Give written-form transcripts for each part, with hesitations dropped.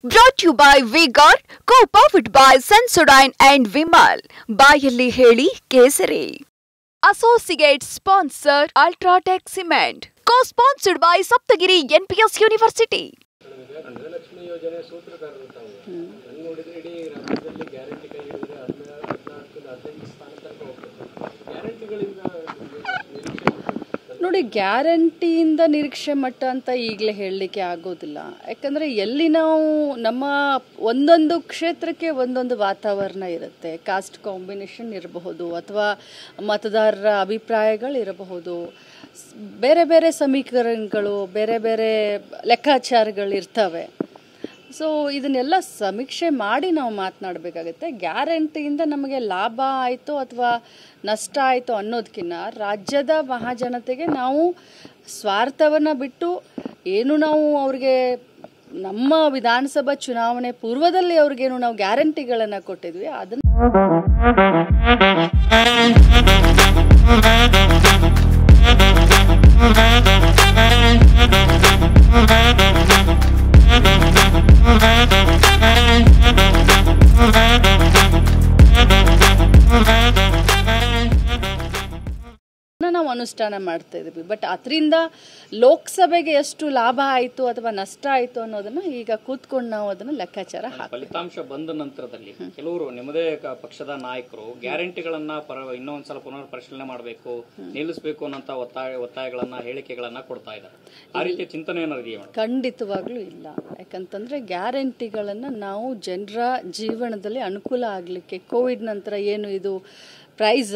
Brought to you by Vigor, co-powered by Sensodyne and Vimal. ಬಾಯಲ್ಲಿ ಹೇಳಿ ಕೇಸರಿ. Associate sponsor Ultratech Cement. Co-sponsored by Saptagiri NPS University. Dhanalakshmi ಯೋಜನೆ ಸೂತ್ರಧಾರರು ತಾವು ನನ್ನ ನೋಡಿದ್ರೆ ಇಡೀ ರಾಜ್ಯದಲ್ಲಿ ಗ್ಯಾರಂಟಿ ಕೈ ಹಿಡಿದ್ರೆ 14 ಸ್ಥಾನ ತನಕ ಹೋಗ್ತದೆ. ಗ್ಯಾರಂಟಿಗಳಿಂದ ನೋಡಿ, ಗ್ಯಾರಂಟಿಯಿಂದ ನಿರೀಕ್ಷೆ ಮಟ್ಟ ಅಂತ ಈಗಲೇ ಹೇಳಲಿಕ್ಕೆ ಆಗೋದಿಲ್ಲ. ಯಾಕಂದರೆ ಎಲ್ಲಿ ನಾವು ನಮ್ಮ ಒಂದೊಂದು ಕ್ಷೇತ್ರಕ್ಕೆ ಒಂದೊಂದು ವಾತಾವರಣ ಇರುತ್ತೆ. ಕಾಸ್ಟ್ ಕಾಂಬಿನೇಷನ್ ಇರಬಹುದು, ಅಥವಾ ಮತದಾರರ ಅಭಿಪ್ರಾಯಗಳಿರಬಹುದು, ಬೇರೆ ಬೇರೆ ಸಮೀಕರಣಗಳು, ಬೇರೆ ಬೇರೆ ಲೆಕ್ಕಾಚಾರಗಳಿರ್ತವೆ. ಸೊ ಇದನ್ನೆಲ್ಲ ಸಮೀಕ್ಷೆ ಮಾಡಿ ನಾವು ಮಾತನಾಡಬೇಕಾಗತ್ತೆ. ಗ್ಯಾರಂಟಿಯಿಂದ ನಮಗೆ ಲಾಭ ಆಯಿತು ಅಥವಾ ನಷ್ಟ ಆಯಿತು ಅನ್ನೋದಕ್ಕಿಂತ ರಾಜ್ಯದ ಮಹಾಜನತೆಗೆ ನಾವು ಸ್ವಾರ್ಥವನ್ನು ಬಿಟ್ಟು ಏನು ನಾವು ಅವ್ರಿಗೆ ನಮ್ಮ ವಿಧಾನಸಭಾ ಚುನಾವಣೆ ಪೂರ್ವದಲ್ಲಿ ಅವ್ರಿಗೇನು ನಾವು ಗ್ಯಾರಂಟಿಗಳನ್ನು ಕೊಟ್ಟಿದ್ವಿ ಅದನ್ನು ನಾವು ಅನುಷ್ಠಾನ ಮಾಡ್ತಾ ಇದ್ವಿ. ಬಟ್ ಅದರಿಂದ ಲೋಕಸಭೆಗೆ ಎಷ್ಟು ಲಾಭ ಆಯಿತು ಅಥವಾ ನಷ್ಟ ಆಯಿತು ಅನ್ನೋದನ್ನ ಈಗ ಕೂತ್ಕೊಂಡು ನಾವು ಅದನ್ನ ಲೆಕ್ಕಾಚಾರ ಹಾಕಿ ಫಲಿತಾಂಶ ಬಂದ ನಂತರದಲ್ಲಿ ಕೆಲವರು ನಿಮ್ಮದೇ ಪಕ್ಷದ ನಾಯಕರು ಗ್ಯಾರಂಟಿಗಳನ್ನ ಇನ್ನೊಂದ್ಸಲ ಪುನರ್ ಪರಿಶೀಲನೆ ಮಾಡಬೇಕು, ನಿಲ್ಲಿಸಬೇಕು ಅನ್ನೋಂತ ಒತ್ತಾಯಗಳನ್ನ ಹೇಳಿಕೆಗಳನ್ನ ಕೊಡ್ತಾ ಇದ್ದಾರೆ. ಆ ರೀತಿಯ ಚಿಂತನೆ ಏನಾದ್ರು ಇದೆಯಾ? ಖಂಡಿತವಾಗ್ಲೂ ಇಲ್ಲ. ಯಾಕಂತಂದ್ರೆ ಗ್ಯಾರಂಟಿಗಳನ್ನ ನಾವು ಜನರ ಜೀವನದಲ್ಲಿ ಅನುಕೂಲ ಆಗಲಿಕ್ಕೆ, ಕೋವಿಡ್ ನಂತರ ಏನು ಇದು ಪ್ರೈಸ್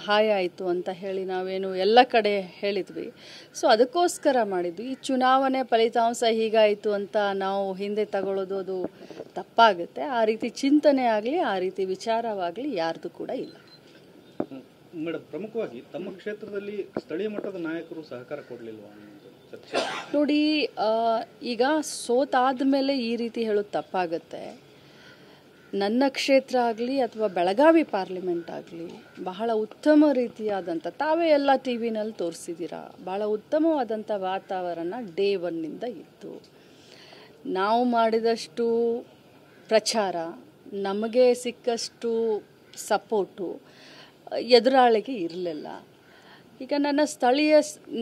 ಹಾಯ್ ಆಯಿತು ಅಂತ ಹೇಳಿ ನಾವೇನು ಎಲ್ಲ ಕಡೆ ಹೇಳಿದ್ವಿ. ಸೊ ಅದಕ್ಕೋಸ್ಕರ ಮಾಡಿದ್ವಿ. ಈ ಚುನಾವಣೆ ಫಲಿತಾಂಶ ಹೀಗಾಯಿತು ಅಂತ ನಾವು ಹಿಂದೆ ತಗೊಳ್ಳೋದು ಅದು ತಪ್ಪಾಗುತ್ತೆ. ಆ ರೀತಿ ಚಿಂತನೆ ಆಗಲಿ, ಆ ರೀತಿ ವಿಚಾರವಾಗಲಿ ಯಾರ್ದು ಕೂಡ ಇಲ್ಲ. ಮೇಡಮ್, ಪ್ರಮುಖವಾಗಿ ತಮ್ಮ ಕ್ಷೇತ್ರದಲ್ಲಿ ಸ್ಥಳೀಯ ಮಟ್ಟದ ನಾಯಕರು ಸಹಕಾರ ಕೊಡಲಿಲ್ವಾ? ನೋಡಿ, ಈಗ ಸೋತಾದ ಮೇಲೆ ಈ ರೀತಿ ಹೇಳೋದು ತಪ್ಪಾಗುತ್ತೆ. ನನ್ನ ಕ್ಷೇತ್ರ ಆಗಲಿ ಅಥವಾ ಬೆಳಗಾವಿ ಪಾರ್ಲಿಮೆಂಟ್ ಆಗಲಿ ಬಹಳ ಉತ್ತಮ ರೀತಿಯಾದಂಥ, ತಾವೇ ಎಲ್ಲ ಟಿ ವಿನಲ್ಲಿ ತೋರಿಸಿದ್ದೀರಾ, ಬಹಳ ಉತ್ತಮವಾದಂಥ ವಾತಾವರಣ ಡೇ ಒನ್ನಿಂದ ಇತ್ತು. ನಾವು ಮಾಡಿದಷ್ಟು ಪ್ರಚಾರ, ನಮಗೆ ಸಿಕ್ಕಷ್ಟು ಸಪೋರ್ಟು ಎದುರಾಳಿಗೆ ಇರಲಿಲ್ಲ. ಈಗ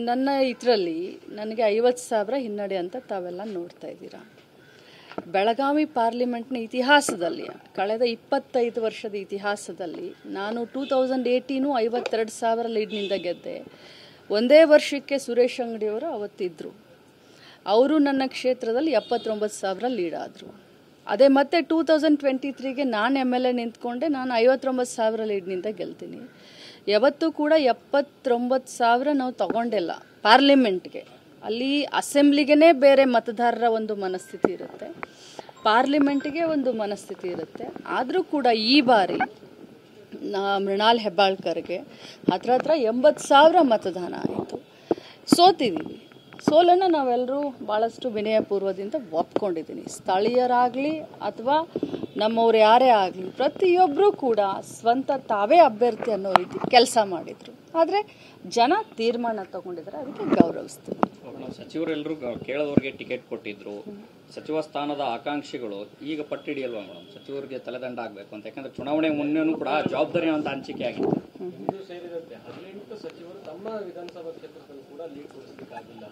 ನನ್ನ ಇದರಲ್ಲಿ ನನಗೆ 50,000 ಹಿನ್ನಡೆ ಅಂತ ತಾವೆಲ್ಲ ನೋಡ್ತಾ ಇದ್ದೀರಾ. ಬೆಳಗಾವಿ ಪಾರ್ಲಿಮೆಂಟ್ನ ಇತಿಹಾಸದಲ್ಲಿ, ಕಳೆದ 25 ವರ್ಷದ ಇತಿಹಾಸದಲ್ಲಿ ನಾನು 2018 52,000 ಲೀಡ್ನಿಂದ ಗೆದ್ದೆ. ಒಂದೇ ವರ್ಷಕ್ಕೆ ಸುರೇಶ್ ಅಂಗಡಿಯವರು ಅವತ್ತಿದ್ದರು. ಅವರು ನನ್ನ ಕ್ಷೇತ್ರದಲ್ಲಿ 79,000 ಲೀಡ್ ಆದರು. ಅದೇ ಮತ್ತೆ 2023ಗೆ ನಾನು MLA ನಿಂತ್ಕೊಂಡೆ. ನಾನು 59,000 ಲೀಡ್ನಿಂದ ಗೆಲ್ತೀನಿ. ಯಾವತ್ತೂ ಕೂಡ 79,000 ನಾವು ತಗೊಂಡಿಲ್ಲ ಪಾರ್ಲಿಮೆಂಟ್ಗೆ. ಅಲ್ಲಿ ಅಸೆಂಬ್ಲಿಗೆ ಬೇರೆ ಮತದಾರರ ಒಂದು ಮನಸ್ಥಿತಿ ಇರುತ್ತೆ, ಪಾರ್ಲಿಮೆಂಟ್ಗೆ ಒಂದು ಮನಸ್ಥಿತಿ ಇರುತ್ತೆ. ಆದರೂ ಕೂಡ ಈ ಬಾರಿ ಮೃಣಾಲ್ ಹೆಬ್ಬಾಳ್ಕರ್ಗೆ ಹತ್ರ 80,000 ಮತದಾನ ಆಯಿತು. ಸೋತಿದ್ದೀವಿ. ಸೋಲನ್ನು ನಾವೆಲ್ಲರೂ ಭಾಳಷ್ಟು ವಿನಯಪೂರ್ವದಿಂದ ಒಪ್ಕೊಂಡಿದ್ದೀನಿ. ಸ್ಥಳೀಯರಾಗಲಿ ಅಥವಾ ನಮ್ಮವ್ರು ಯಾರೇ ಆಗಲಿ ಪ್ರತಿಯೊಬ್ಬರೂ ಕೂಡ ಸ್ವಂತ ತಾವೇ ಅಭ್ಯರ್ಥಿ ಅನ್ನೋ ರೀತಿ ಕೆಲಸ ಮಾಡಿದರು. ಆದರೆ ಜನ ತೀರ್ಮಾನ ತಗೊಂಡಿದ್ದಾರೆ, ಅದಕ್ಕೆ ಗೌರವಿಸ್ತೀವಿ. ಸಚಿವರೆಲ್ಲರೂ ಕೇಳೋರಿಗೆ ಟಿಕೆಟ್ ಕೊಟ್ಟಿದ್ರು. ಸಚಿವ ಸ್ಥಾನದ ಆಕಾಂಕ್ಷಿಗಳು ಈಗ ಪಟ್ಟಿಡಿಯಲ್ವಾ ಮೇಡಮ್? ಸಚಿವರಿಗೆ ತಲೆದಂಡ ಆಗಬೇಕು ಅಂತ. ಯಾಕಂದ್ರೆ ಚುನಾವಣೆ ಮುನ್ನೇನೂ ಕೂಡ ಜವಾಬ್ದಾರಿ ಅಂತ ಹಂಚಿಕೆ ಆಗಿತ್ತು. ಇದು ಸೇರಿದಂತೆ 18 ಸಚಿವರು ತಮ್ಮ ವಿಧಾನಸಭಾ ಕ್ಷೇತ್ರದಲ್ಲಿ ಕೂಡ ಲೀಡ್ ಕೊಡಿಸಲಿಕ್ಕಾಗಿಲ್ಲ.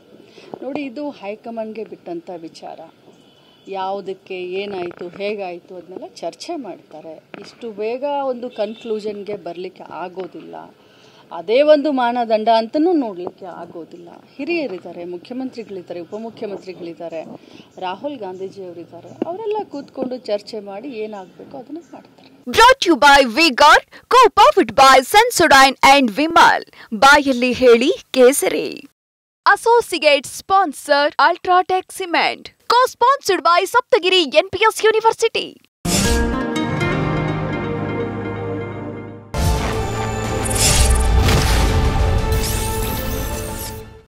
ನೋಡಿ, ಇದು ಹೈಕಮಾಂಡ್ಗೆ ಬಿಟ್ಟಂಥ ವಿಚಾರ. ಯಾವುದಕ್ಕೆ ಏನಾಯಿತು, ಹೇಗಾಯಿತು ಅದನ್ನೆಲ್ಲ ಚರ್ಚೆ ಮಾಡ್ತಾರೆ. ಇಷ್ಟು ಬೇಗ ಒಂದು ಕನ್ಕ್ಲೂಷನ್ಗೆ ಬರಲಿಕ್ಕೆ ಆಗೋದಿಲ್ಲ. ಅದೇ ಒಂದು ಮಾನದಂಡ ಅಂತಲೂ ನೋಡಲಿಕ್ಕೆ ಆಗೋದಿಲ್ಲ. ಹಿರಿಯರಿದ್ದಾರೆ, ಮುಖ್ಯಮಂತ್ರಿಗಳಿದ್ದಾರೆ, ಉಪಮುಖ್ಯಮಂತ್ರಿಗಳಿದ್ದಾರೆ, ರಾಹುಲ್ ಗಾಂಧೀಜಿಯವರಿದ್ದಾರೆ. ಅವರೆಲ್ಲ ಕೂತ್ಕೊಂಡು ಚರ್ಚೆ ಮಾಡಿ ಏನಾಗಬೇಕು ಅದನ್ನು ಮಾಡ್ತಾರೆ. Brought to you by Vigor, co-powered by Sensodyne and Vimal. ಬಾಯಲ್ಲಿ ಹೇಳಿ ಕೇಸರಿ. Associate sponsor Ultratech Cement. Co-sponsored by Saptagiri NPS University.